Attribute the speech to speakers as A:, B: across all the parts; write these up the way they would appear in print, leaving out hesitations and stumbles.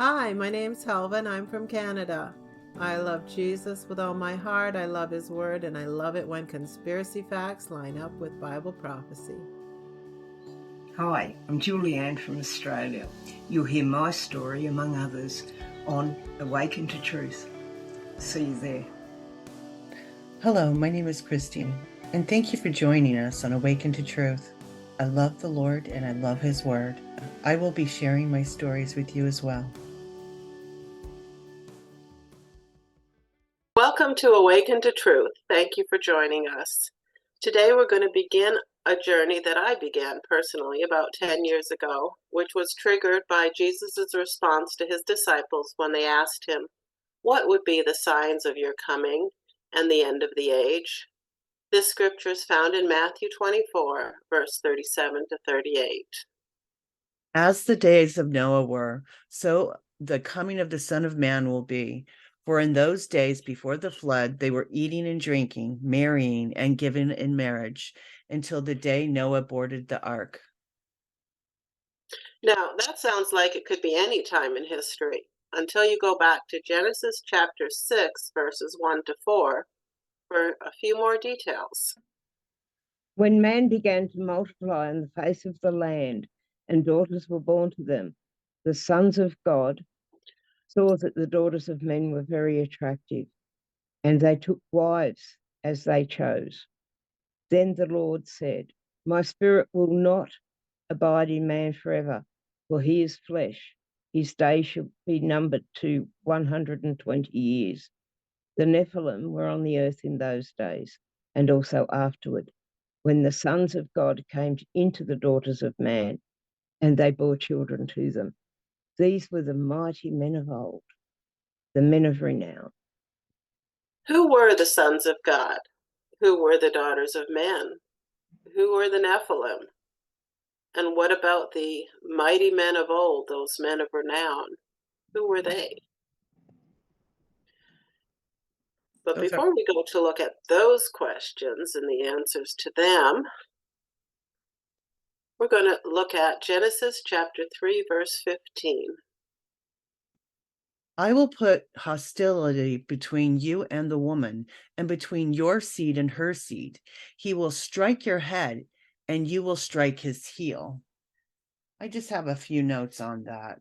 A: Hi, my name's Helva and I'm from Canada. I love Jesus with all my heart. I love his word and I love it when conspiracy facts line up with Bible prophecy.
B: Hi, I'm Julianne from Australia. You'll hear my story, among others, on Awaken to Truth. See you there.
C: Hello, my name is Christine, and thank you for joining us on Awaken to Truth. I love the Lord and I love His Word. I will be sharing my stories with you as well.
A: Welcome to Awaken to Truth. Thank you for joining us. Today we're going to begin a journey that I began personally about 10 years ago, which was triggered by Jesus' response to his disciples when they asked him, "What would be the signs of your coming and the end of the age?" This scripture is found in Matthew 24, verse 37 to 38.
C: As the days of Noah were, so the coming of the Son of Man will be. For in those days before the flood, they were eating and drinking, marrying and giving in marriage, until the day Noah boarded the ark.
A: Now, that sounds like it could be any time in history until you go back to Genesis chapter 6, verses 1 to 4, for a few more details.
D: When man began to multiply on the face of the land, and daughters were born to them, the sons of God saw that the daughters of men were very attractive, and they took wives as they chose. Then the Lord said, "My spirit will not abide in man forever, for he is flesh. His days shall be numbered to 120 years. The Nephilim were on the earth in those days, and also afterward, when the sons of God came into the daughters of man, and they bore children to them. These were the mighty men of old, the men of renown."
A: Who were the sons of God? Who were the daughters of men? Who were the Nephilim? And what about the mighty men of old, those men of renown? Who were they? But before we go to look at those questions and the answers to them, we're going to look at Genesis chapter 3, verse 15.
C: I will put hostility between you and the woman, and between your seed and her seed. He will strike your head, and you will strike his heel. I just have a few notes on that.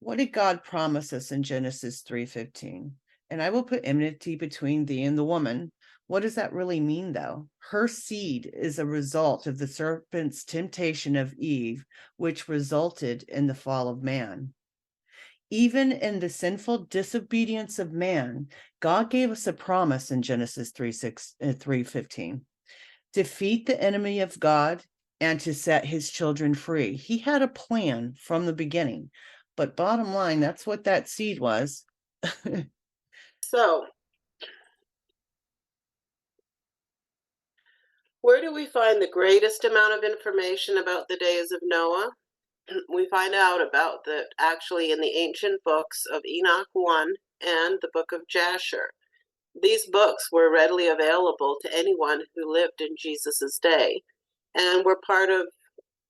C: What did God promise us in Genesis 3:15? And I will put enmity between thee and the woman. What does that really mean, though? Her seed is a result of the serpent's temptation of Eve, which resulted in the fall of man. Even in the sinful disobedience of man, God gave us a promise in Genesis 3:15. Defeat the enemy of God and to set his children free. He had a plan from the beginning. But bottom line, that's what that seed was.
A: So, where do we find the greatest amount of information about the days of Noah? We find out about that actually in the ancient books of Enoch 1 and the book of Jasher. These books were readily available to anyone who lived in Jesus's day and were part of,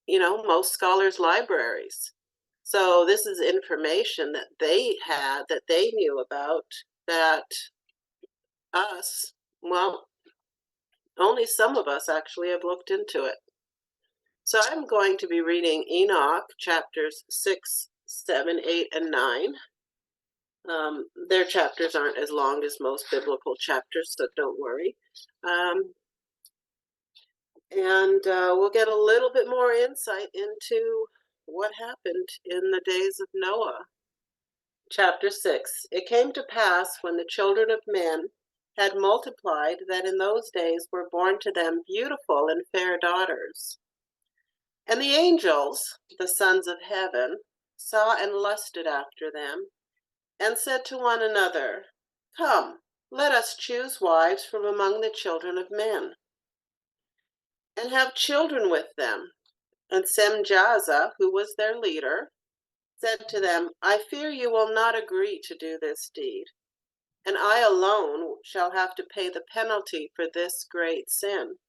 A: most scholars' libraries. So this is information that they had, that they knew about, that us, well, only some of us actually have looked into it. So I'm going to be reading Enoch chapters 6, 7, 8, and 9. Their chapters aren't as long as most biblical chapters, so don't worry. And we'll get a little bit more insight into what happened in the days of Noah. Chapter 6. It came to pass when the children of men had multiplied that in those days were born to them beautiful and fair daughters. And the angels, the sons of heaven, saw and lusted after them, and said to one another, "Come, let us choose wives from among the children of men, and have children with them." And Semjaza, who was their leader, said to them, "I fear you will not agree to do this deed, and I alone shall have to pay the penalty for this great sin."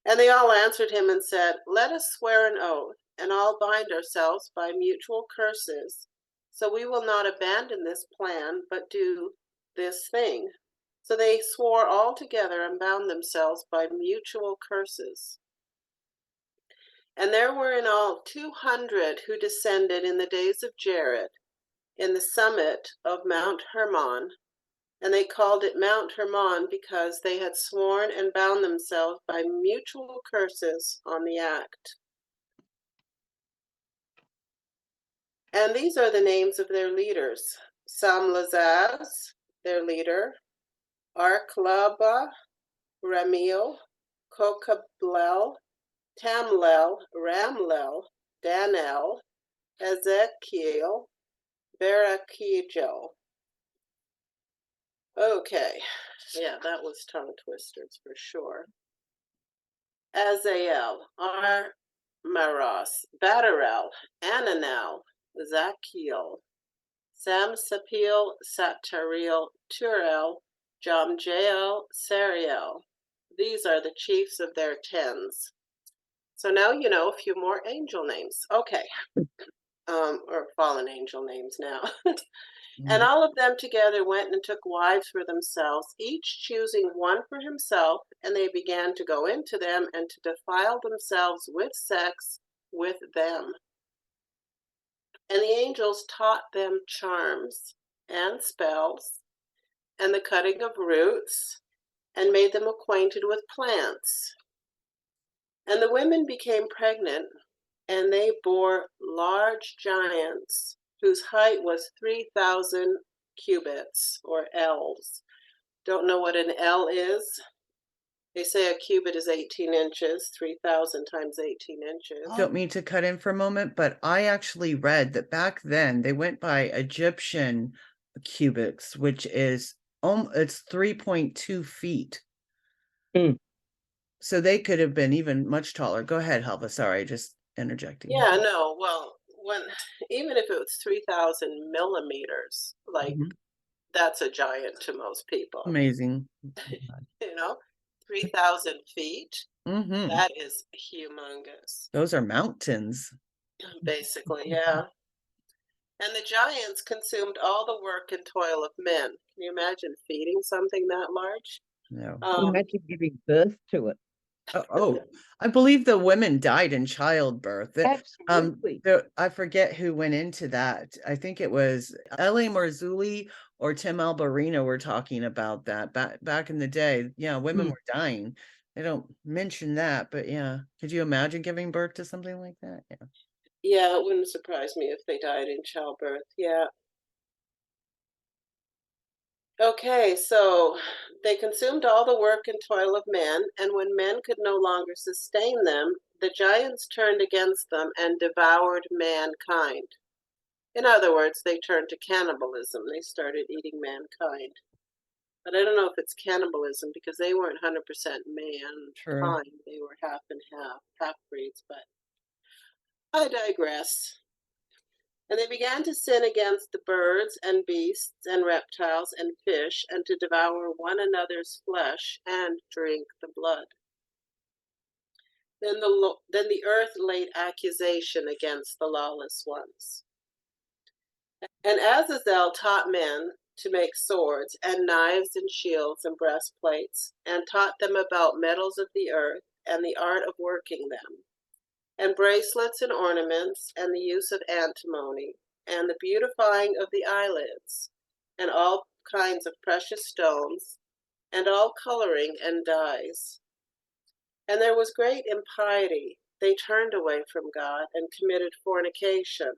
A: And they all answered him and said, "Let us swear an oath, and all bind ourselves by mutual curses. So we will not abandon this plan, but do this thing. So they swore all together and bound themselves by mutual curses. And there were in all 200 who descended in the days of Jared, in the summit of Mount Hermon. And they called it Mount Hermon because they had sworn and bound themselves by mutual curses on the act. And these are the names of their leaders: Samlazaz, their leader, Arklaba, Ramiel, Kokablel, Tamlel, Ramlel, Danel, Ezekiel, Barakijel. Okay, yeah, that was tongue twisters for sure. Azael, Armaros, Badarel, Ananel, Zakiel, Samsapil, Satariel, Turel, Jomjael, Sariel. These are the chiefs of their tens. So now you know a few more angel names. Okay. Or fallen angel names now. And all of them together went and took wives for themselves, each choosing one for himself, and they began to go into them and to defile themselves with sex with them. And the angels taught them charms and spells and the cutting of roots, and made them acquainted with plants. And the women became pregnant, and they bore large giants whose height was 3,000 cubits, or ells. Don't know what an ell is. They say a cubit is 18 inches, 3,000 times 18 inches.
C: Don't mean to cut in for a moment, but I actually read that back then they went by Egyptian cubits, which is it's 3.2 feet.
D: Mm.
C: So they could have been even much taller. Go ahead, Helva. Sorry, just interjecting.
A: Yeah, no, well, even if it was 3,000 millimeters, like
C: Mhm.
A: that's a giant to most people.
C: Amazing.
A: 3,000 feet,
C: Mm-hmm.
A: that is humongous.
C: Those are mountains.
A: Basically, yeah. And the giants consumed all the work and toil of men. Can you imagine feeding something that large?
C: No.
D: Imagine giving birth to it.
C: I believe the women died in childbirth.
D: Absolutely.
C: I forget who went into that. I think it was L.A. Marzulli or Tim Alberino were talking about that back in the day. Yeah, women were dying. They don't mention that, but yeah. Could you imagine giving birth to something like that? Yeah.
A: Yeah, it wouldn't surprise me if they died in childbirth. Yeah. Okay, so they consumed all the work and toil of men, and when men could no longer sustain them, the giants turned against them and devoured mankind. In other words, they turned to cannibalism. They started eating mankind. But I don't know if it's cannibalism because they weren't 100%
C: True.
A: mankind. They were half and half breeds, but I digress. And they began to sin against the birds and beasts and reptiles and fish, and to devour one another's flesh and drink the blood. Then the earth laid accusation against the lawless ones. And Azazel taught men to make swords and knives and shields and breastplates, and taught them about metals of the earth and the art of working them, and bracelets and ornaments, and the use of antimony, and the beautifying of the eyelids, and all kinds of precious stones, and all coloring and dyes. And there was great impiety. They turned away from God and committed fornication,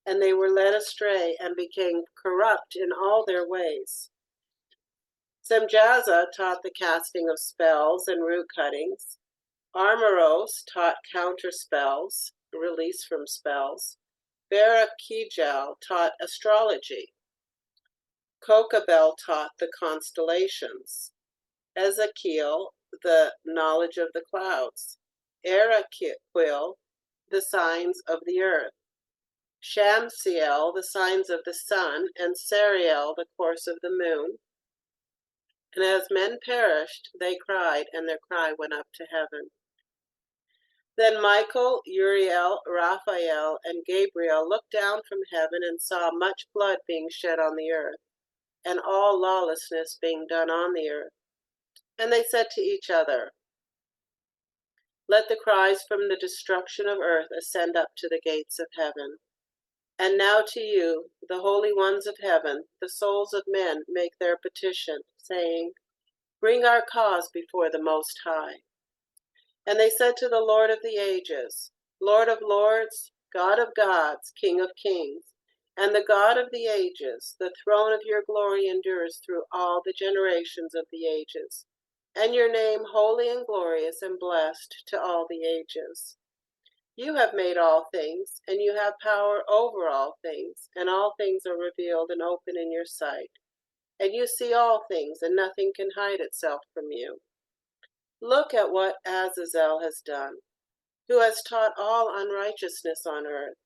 A: and they were led astray and became corrupt in all their ways. Semjaza taught the casting of spells and root cuttings. Armaros taught counter spells, release from spells. Barakijel taught astrology. Kokabel taught the constellations. Ezekiel the knowledge of the clouds. Eraquil the signs of the earth. Shamsiel the signs of the sun, and Sariel the course of the moon. And as men perished, they cried, and their cry went up to heaven. Then Michael, Uriel, Raphael, and Gabriel looked down from heaven and saw much blood being shed on the earth, and all lawlessness being done on the earth. And they said to each other, "Let the cries from the destruction of earth ascend up to the gates of heaven. And now to you, the holy ones of heaven, the souls of men make their petition, saying, Bring our cause before the Most High." And they said to the Lord of the ages, Lord of lords, God of gods, King of kings, and the God of the ages, the throne of your glory endures through all the generations of the ages, and your name holy and glorious and blessed to all the ages. You have made all things, and you have power over all things, and all things are revealed and open in your sight. And you see all things, and nothing can hide itself from you. Look at what Azazel has done, who has taught all unrighteousness on earth,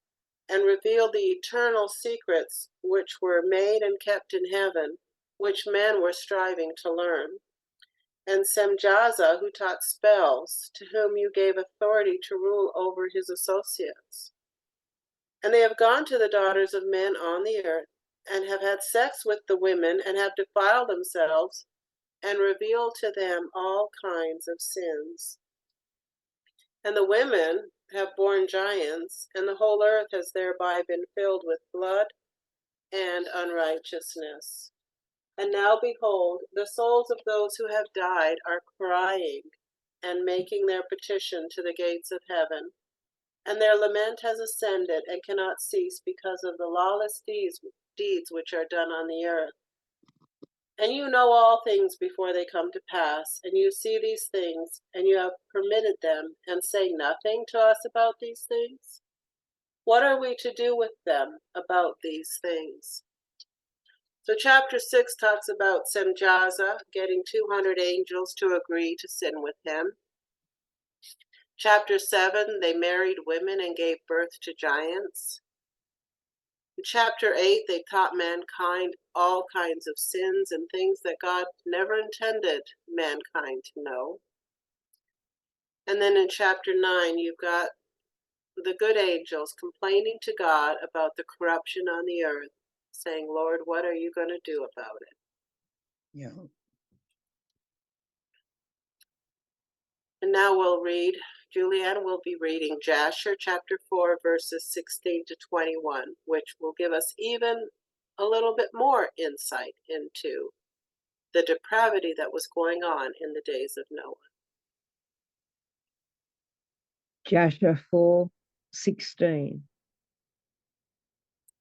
A: and revealed the eternal secrets which were made and kept in heaven, which men were striving to learn. And Semjaza, who taught spells, to whom you gave authority to rule over his associates. And they have gone to the daughters of men on the earth, and have had sex with the women, and have defiled themselves, and revealed to them all kinds of sins. And the women have borne giants, and the whole earth has thereby been filled with blood and unrighteousness. And now behold, the souls of those who have died are crying and making their petition to the gates of heaven. And their lament has ascended and cannot cease because of the lawless deeds which are done on the earth. And you know all things before they come to pass, and you see these things, and you have permitted them, and say nothing to us about these things? What are we to do with them about these things? So chapter 6 talks about Semjaza getting 200 angels to agree to sin with him. Chapter 7, they married women and gave birth to giants. In chapter 8, they taught mankind all kinds of sins and things that God never intended mankind to know. And then in chapter 9, you've got the good angels complaining to God about the corruption on the earth, saying, Lord, what are you going to do about it?
C: Yeah.
A: And now we'll read, Julianne will be reading Jasher chapter 4, verses 16 to 21, which will give us even a little bit more insight into the depravity that was going on in the days of Noah.
D: Jasher 4:16.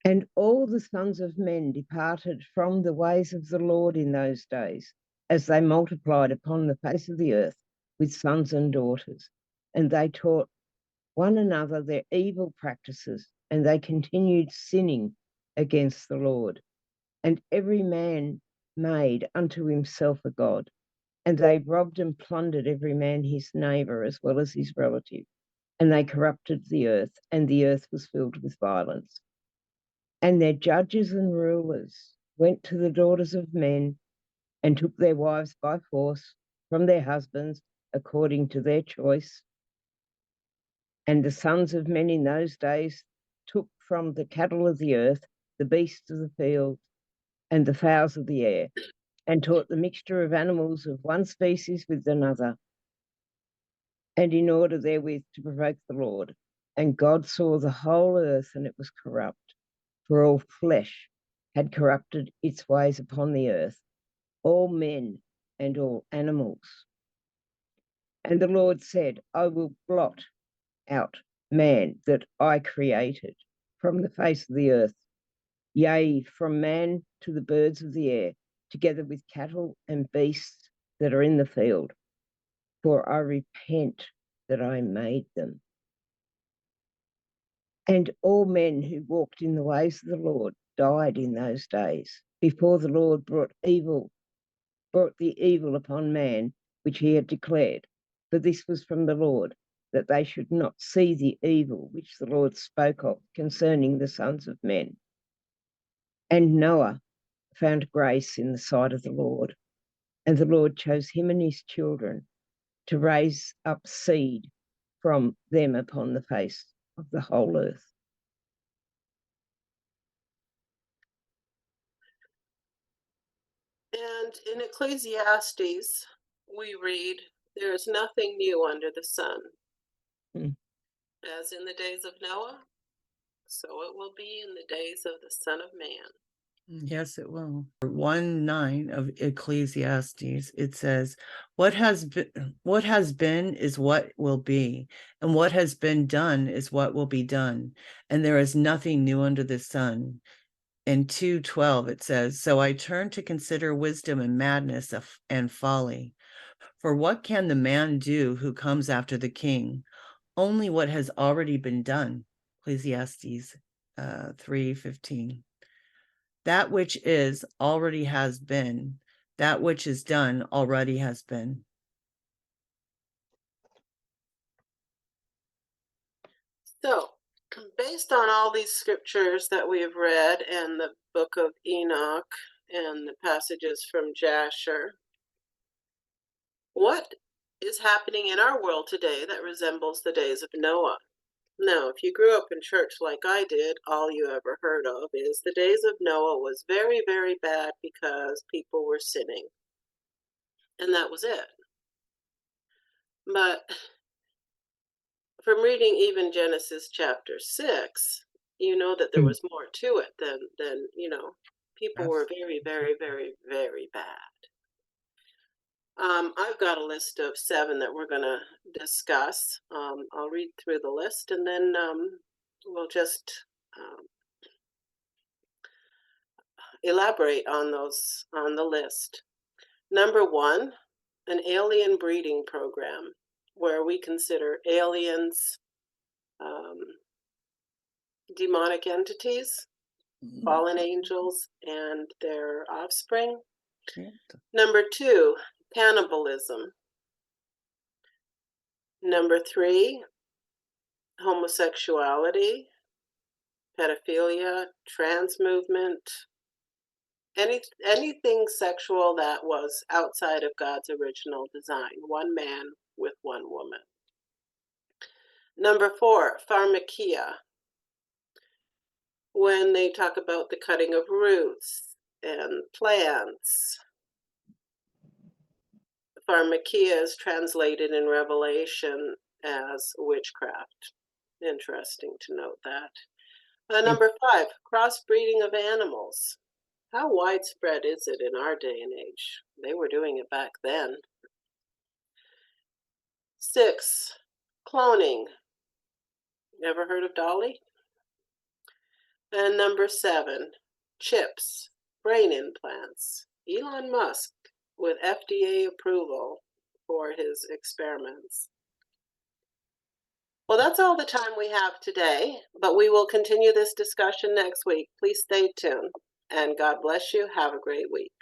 D: And all the sons of men departed from the ways of the Lord in those days, as they multiplied upon the face of the earth with sons and daughters. And they taught one another their evil practices, and they continued sinning against the Lord. And every man made unto himself a god, and they robbed and plundered every man his neighbor as well as his relative. And they corrupted the earth, and the earth was filled with violence. And their judges and rulers went to the daughters of men and took their wives by force from their husbands according to their choice. And the sons of men in those days took from the cattle of the earth, the beasts of the field, and the fowls of the air, and taught the mixture of animals of one species with another, and in order therewith to provoke the Lord. And God saw the whole earth, and it was corrupt, for all flesh had corrupted its ways upon the earth, all men and all animals. And the Lord said, I will blot out man that I created from the face of the earth, yea, from man to the birds of the air, together with cattle and beasts that are in the field, for I repent that I made them. And all men who walked in the ways of the Lord died in those days, before the Lord brought the evil upon man, which he had declared. For this was from the Lord, that they should not see the evil which the Lord spoke of concerning the sons of men. And Noah found grace in the sight of the Lord, and the Lord chose him and his children to raise up seed from them upon the face of the whole earth.
A: And in Ecclesiastes, we read, there is nothing new under the sun. As in the days of Noah, so it will be in the days of the Son of Man.
C: Yes, it will. 1:9 of Ecclesiastes, it says, what has been is what will be, and what has been done is what will be done, and there is nothing new under the sun. In 2:12, it says, so I turn to consider wisdom and madness and folly. For what can the man do who comes after the king? Only what has already been done. Ecclesiastes 3:15. That which is already has been. That which is done already has been.
A: So, based on all these scriptures that we have read and the book of Enoch and the passages from Jasher, what is happening in our world today that resembles the days of Noah? Now, if you grew up in church like I did, all you ever heard of is the days of Noah was very, very bad because people were sinning. And that was it. But from reading even Genesis chapter 6, you know that there was more to it than people were very, very, very, very bad. I've got a list of 7 that we're going to discuss. I'll read through the list and then we'll just elaborate on those on the list. Number 1, an alien breeding program where we consider aliens demonic entities, fallen angels, and their offspring. Number 2, cannibalism. Number 3, homosexuality, pedophilia, trans movement, anything sexual that was outside of God's original design, one man with one woman. Number 4, pharmakia, when they talk about the cutting of roots and plants. Pharmakia is translated in Revelation as witchcraft. Interesting to note that. Number 5, crossbreeding of animals. How widespread is it in our day and age? They were doing it back then. 6, cloning. Never heard of Dolly? And number 7, chips, brain implants. Elon Musk with FDA approval for his experiments. Well, that's all the time we have today, but we will continue this discussion next week. Please stay tuned, and God bless you. Have a great week.